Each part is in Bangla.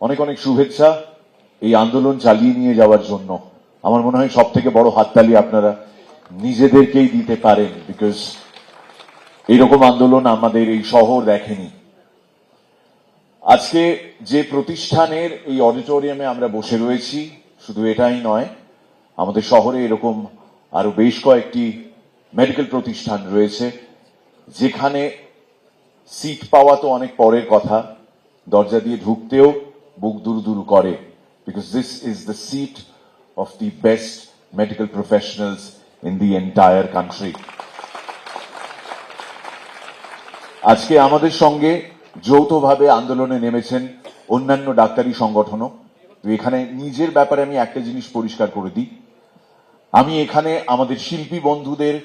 অনেক অনেক শুভেচ্ছা এই আন্দোলন চালিয়ে নিয়ে যাওয়ার জন্য। আমার মনে হয় সব থেকে বড় হাততালি আপনারা নিজেদেরকেই দিতে পারেন, বিকজ এইরকম আন্দোলন আমাদের এই শহর দেখেনি। আজকে যে প্রতিষ্ঠানের এই অডিটোরিয়ামে আমরা বসে রয়েছি, শুধু এটাই নয়, আমাদের শহরে এরকম আরো বেশ কয়েকটি মেডিকেল প্রতিষ্ঠান রয়েছে যেখানে সিট পাওয়া তো অনেক পরের কথা, দরজা দিয়ে ঢুকতেও বুক দুরু করে, because this is the seat of the best medical professionals in the entire country. আজকে আমাদের সঙ্গে যৌথভাবে আন্দোলনে নেমেছেন অন্যান্য ডাক্তারি সংগঠনও। তো এখানে নিজের ব্যাপারে আমি একটা জিনিস পরিষ্কার করে দিই, আমি এখানে আমাদের শিল্পী বন্ধুদের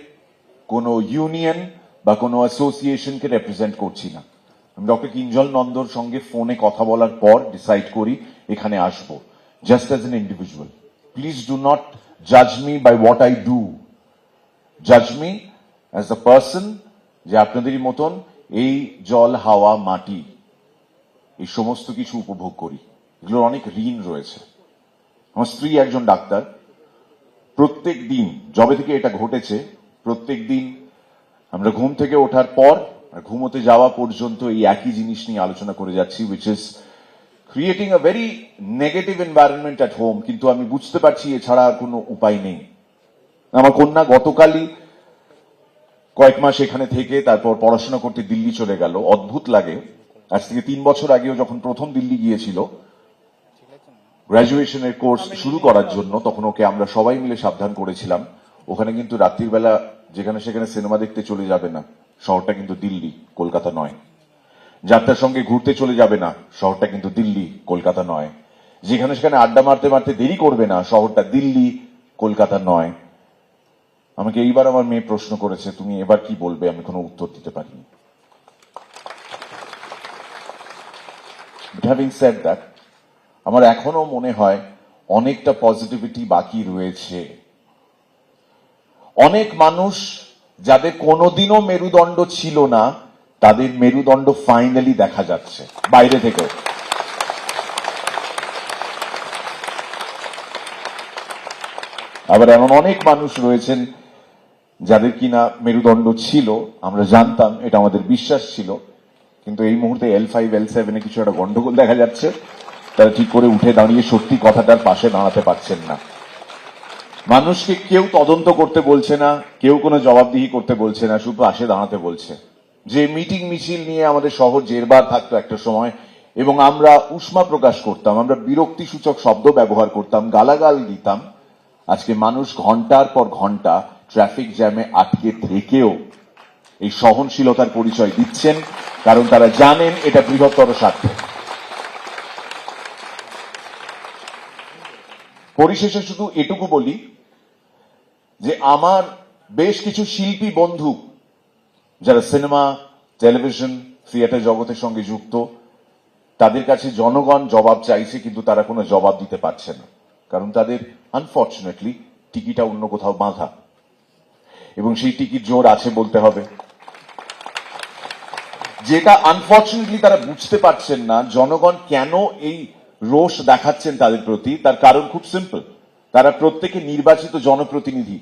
কোনো ইউনিয়ন বা কোনো অ্যাসোসিয়েশনকে রিপ্রেজেন্ট করছি না। আমি ডক্টর কিঞ্জল নন্দর সঙ্গে ফোনে কথা বলার পর ডিসাইড করি এখানে আসবো, just as an individual. Please do not জাজ me by what I do, জাজ মি অ্যাজ দ্য পার্সন যে আপনাদেরই মতন এই জল, হাওয়া, মাটি এই সমস্ত কিছু উপভোগ করি। এগুলোর অনেক ঋণ রয়েছে। আমার স্ত্রী একজন ডাক্তার। প্রত্যেক দিন যবে থেকে এটা ঘটেছে, প্রত্যেক দিন আমরা ঘুম থেকে ওঠার পর আর ঘুমোতে যাওয়া পর্যন্ত এই একই জিনিস নিয়ে আলোচনা করে যাচ্ছি, which is creating a very negative environment at home. কিন্তু আমি বুঝতে পারছি এছাড়া আর কোনো উপায় নেই। আমার কন্যা গতকালই কয়েক মাস এখানে থেকে তারপর পড়াশোনা করতে দিল্লি চলে গেল। অদ্ভুত লাগে, আজ থেকে 3 বছর আগেও যখন প্রথম দিল্লি গিয়েছিল গ্রাজুয়েশনের কোর্স শুরু করার জন্য, তখন ওকে আমরা সবাই মিলে সাবধান করেছিলাম ওখানে কিন্তু রাত্রির বেলা যেখানে সেখানে সিনেমা দেখতে চলে যাবে না, শহরটা কিন্তু দিল্লি, কলকাতা নয়। যাত্রার সঙ্গে ঘুরতে চলে যাবে না, শহরটা কিন্তু দিল্লি, কলকাতা নয়। যেখানে সেখানে আড্ডা মারতে মারতে দেরি করবে না, শহরটা দিল্লি, কলকাতা নয়। আমাকে এইবার আমার মেয়ে প্রশ্ন করেছে, তুমি এবার কি বলবে? আমি কোনো উত্তর দিতে পারিনি। But having said that, আমার এখনো মনে হয় অনেকটা পজিটিভিটি বাকি রয়েছে। অনেক মানুষ যাদের কোনোদিনও মেরুদণ্ড ছিল না, তাদের মেরুদণ্ড ফাইনালি দেখা যাচ্ছে বাইরে থেকে। আবার এমন অনেক মানুষ রয়েছেন যাদের কিনা মেরুদণ্ড ছিল, আমরা জানতাম, এটা আমাদের বিশ্বাস ছিল, কিন্তু এই মুহূর্তে L5 L7 এ কিছু একটা গন্ডগোল দেখা যাচ্ছে, তারা ঠিক করে উঠে দাঁড়িয়ে সত্যি কথাটার পাশে দাঁড়াতে পারছেন না। মানুষকে কেউ তদন্ত করতে বলছে না, কেউ কোনো জবাবদিহি করতে বলছে না, শুধু পাশে দাঁড়াতে বলছে। যে মিটিং মিছিল নিয়ে আমাদের শহর জেরবার থাকতো একটা সময়, এবং আমরা উষ্মা প্রকাশ করতাম, আমরা বিরক্তি সূচক শব্দ ব্যবহার করতাম, গালাগাল দিতাম, আজকে মানুষ ঘন্টার পর ঘন্টা ট্রাফিক জ্যামে আটকে থেকেও এই সহনশীলতার পরিচয় দিচ্ছেন, কারণ তারা জানেন এটা বৃহত্তর স্বার্থে। পরিশেষে শুধু এটুকু বলি যে আমার বেশ কিছু শিল্পী বন্ধু যারা সিনেমা, টেলিভিশন, থিয়েটার জগতের সঙ্গে যুক্ত, তাদের কাছে জনগণ জবাব চাইছে, কিন্তু তারা কোনো জবাব দিতে পারছে না, কারণ তাদের আনফর্চুনেটলি টিকিটা অন্য কোথাও বাঁধা, এবং সেই টিকিট জোর আছে বলতে হবে। যেটা আনফর্চুনেটলি তারা বুঝতে পারছেন না, জনগণ কেন এই রোষ দেখাচ্ছেন তাদের প্রতি, তার কারণ খুব সিম্পল, তারা প্রত্যেকে নির্বাচিত জনপ্রতিনিধি,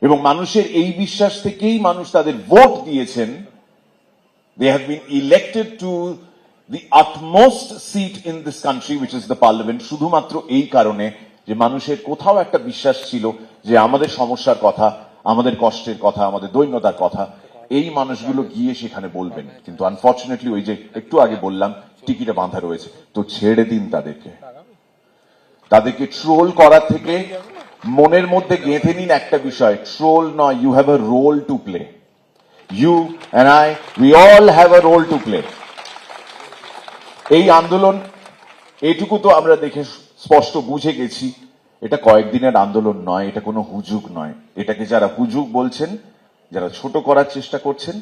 এবং মানুষের এই বিশ্বাস থেকেই মানুষ তাদের ভোট দিয়েছেন। They have been elected to the utmost seat in this country, which is the parliament, শুধুমাত্র এই কারণে যে মানুষের কোথাও একটা বিশ্বাস ছিল যে আমাদের সমস্যার কথা, আমাদের কষ্টের কথা, আমাদের দৈন্যতার কথা এই মানুষগুলো গিয়ে সেখানে বলবেন। কিন্তু আনফর্চুনেটলি ওই যে একটু আগে বললাম টিকিটে বাঁধা রয়েছে, তো ছেড়ে দিন তাদেরকে। তাদেরকে ট্রোল করা থেকে মনের মধ্যে গেঁথে নিন একটা বিষয়, ট্রোল নয়, you have a role to play. You and I, we all have a role to play. এই আন্দোলন, এটুকু তো আমরা দেখে স্পষ্ট বুঝে গেছি, এটা কয়েকদিনের আন্দোলন নয়, এটা কোনো হুজুগ নয়। এটাকে যারা হুজুগ বলছেন, যারা ছোট করার চেষ্টা করছেন,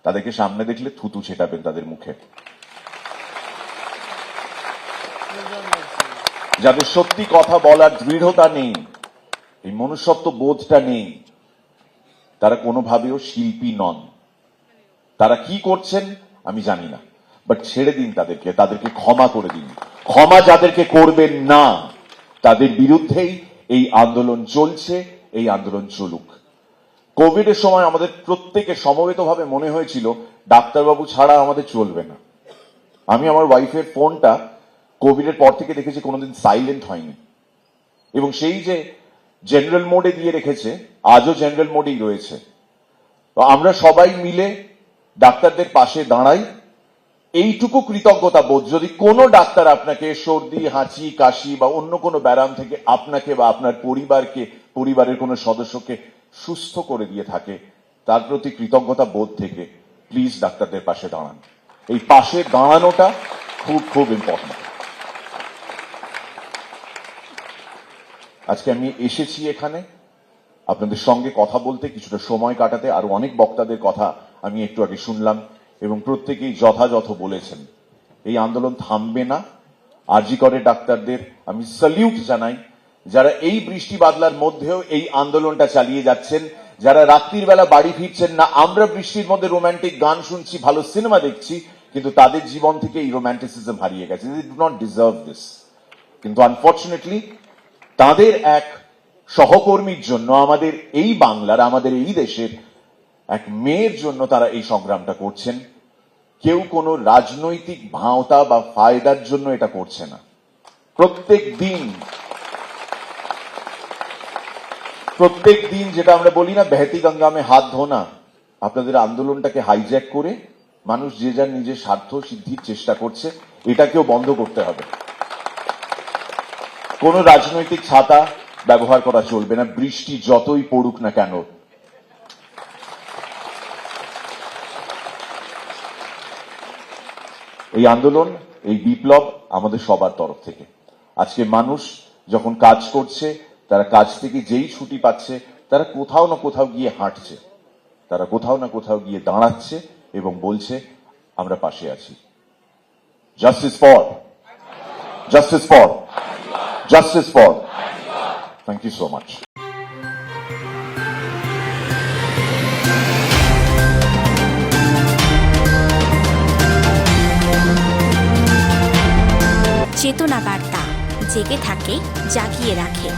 তাদেরকে সামনে দেখলে থুতু ছেটাবেন তাদের মুখে। যাদের সত্যি কথা বলার দৃঢ়তা নেই, এই মনুষ্যত্ব বোধটা নেই, তারা কোনোভাবেও শিল্পী নন। তারা কি করছেন আমি জানি না। বাট ছেড়ে দিন তাদেরকে, তাদেরকে ক্ষমা করে দিন। ক্ষমা যাদেরকে করবেন না তাদের বিরুদ্ধেই এই আন্দোলন চলছে, এই আন্দোলন চলুক। কোভিড এর সময় আমাদের প্রত্যেকের সমবেতভাবে মনে হয়েছিল ডাক্তারবাবু ছাড়া আমাদের চলবে না। আমি আমার ওয়াইফের ফোনটা কোভিড এর পর থেকে দেখেছি কোনোদিন সাইলেন্ট হয়নি, এবং সেই যে জেনারেল মোডে দিয়ে রেখেছে আজও জেনারেল মোডেই রয়েছে। তো আমরা সবাই মিলে ডাক্তারদের পাশে দাঁড়াই। এইটুকু কৃতজ্ঞতা বোধ যদি কোনো ডাক্তার আপনাকে সর্দি, হাঁচি, কাশি বা অন্য কোনো ব্যারাম থেকে আপনাকে বা আপনার পরিবারের কোনো সদস্যকে সুস্থ করে দিয়ে থাকে, তার প্রতি কৃতজ্ঞতা বোধ থেকে প্লিজ ডাক্তারদের পাশে দাঁড়ান। এই পাশে দাঁড়ানোটা খুব খুব ইম্পর্টেন্ট। আজকে আমি এসেছি এখানে আপনাদের সঙ্গে কথা বলতে, কিছুটা সময় কাটাতে। আরো অনেক বক্তাদের কথা আমি একটু আগে শুনলাম এবং প্রত্যেকেই যথাযথ বলেছেন। এই আন্দোলন থামবে না। আরজি করের ডাক্তারদের আমি স্যালিউট জানাই, যারা এই বৃষ্টি বাদলার মধ্যেও এই আন্দোলনটা চালিয়ে যাচ্ছেন, যারা রাত্রির বেলা বাড়ি ফিরছেন না। আমরা বৃষ্টির মধ্যে রোমান্টিক গান শুনছি, ভালো সিনেমা দেখছি, কিন্তু তাদের জীবন থেকে এই রোমান্টিসিজম হারিয়ে গেছে। They do not deserve this. কিন্তু আনফর্চুনেটলি তাদের এক সহকর্মীর জন্য, আমাদের এই বাংলার, আমাদের এই দেশের এক মেয়ের জন্য তারা এই সংগ্রামটা করছেন। কেউ কোনো রাজনৈতিক ভাঁওতা বা ফায়দার জন্য এটা করছে না। প্রত্যেক দিন যেটা আমরা বলি না, বেহতি গঙ্গা মে হাত ধোনা, আপনাদের আন্দোলনটাকে হাইজ্যাক করে মানুষ যে যার নিজের স্বার্থ সিদ্ধির চেষ্টা করছে, এটাকেও বন্ধ করতে হবে। কোন রাজনৈতিক ছাতা ব্যবহার করা চলবে না, বৃষ্টি যতই পড়ুক না কেন। এই আন্দোলন, এই বিপ্লব আমাদের সবার তরফ থেকে। আজকে মানুষ যখন কাজ করছে, তারা কাজ থেকে যেই ছুটি পাচ্ছে, তারা কোথাও না কোথাও গিয়ে হাঁটছে, তারা কোথাও না কোথাও গিয়ে দাঁড়াচ্ছে এবং বলছে আমরা পাশে আছি। Justice for, justice for, justice for. Thank you so much. চেতনা বার্তা জেগে থাকে, জাগিয়ে রাখে।